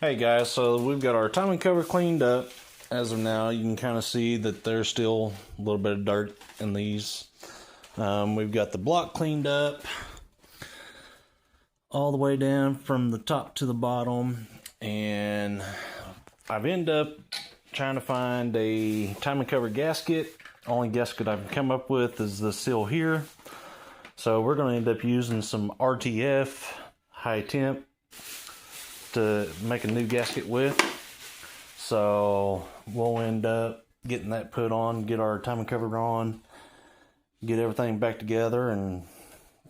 Hey guys, so we've got our timing cover cleaned up. As of now, you can kind of see that there's still a little bit of dirt in these. We've got the block cleaned up all the way down from the top to the bottom, and I've ended up trying to find a timing cover gasket. Only gasket I've come up with is the seal here. So we're going to end up using some RTF high temp to make a new gasket with. So we'll end up getting that put on, get our timing cover on, get everything back together, and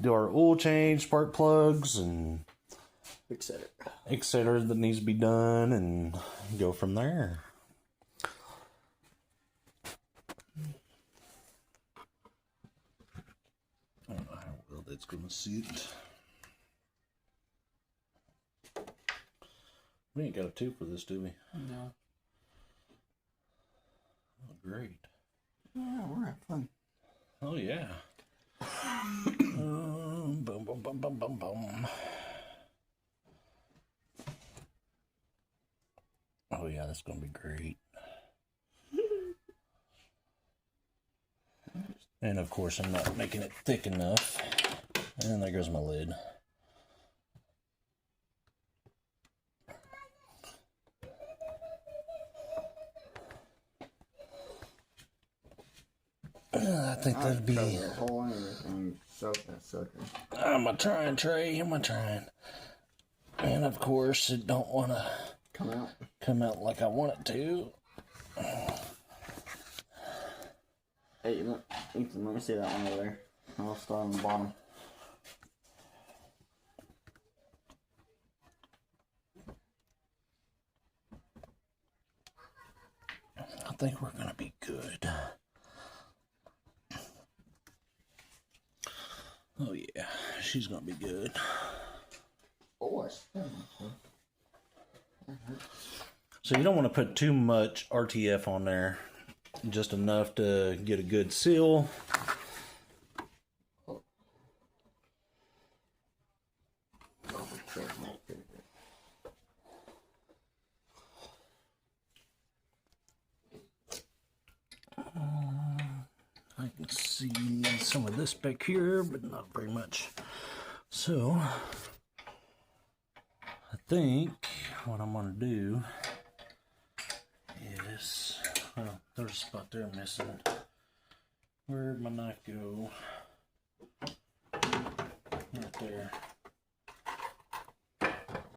do our oil change, spark plugs, and etc. that needs to be done, and go from there. I don't know how well that's going to sit. We ain't got a tube for this, do we? No. Oh, great. Yeah, we're having fun. Oh, yeah. Boom, boom, boom, boom, boom, boom. Oh, yeah, that's going to be great. And, of course, I'm not making it thick enough. And there goes my lid. I think that'd be... Hole in everything, soak that sucker. I'm a trying, Trey. I'm a trying. And, of course, it don't want to come out like I want it to. Hey, Ethan, let me see that one over there. I'll start on the bottom. I think we're going to be good. Oh, yeah. She's going to be good. Oh, So you don't want to put too much RTF on there. Just enough to get a good seal. I can see some of this back here, but not very much. So I think what I'm going to do is, well, there's a spot there missing. Where'd my knife go? Right there.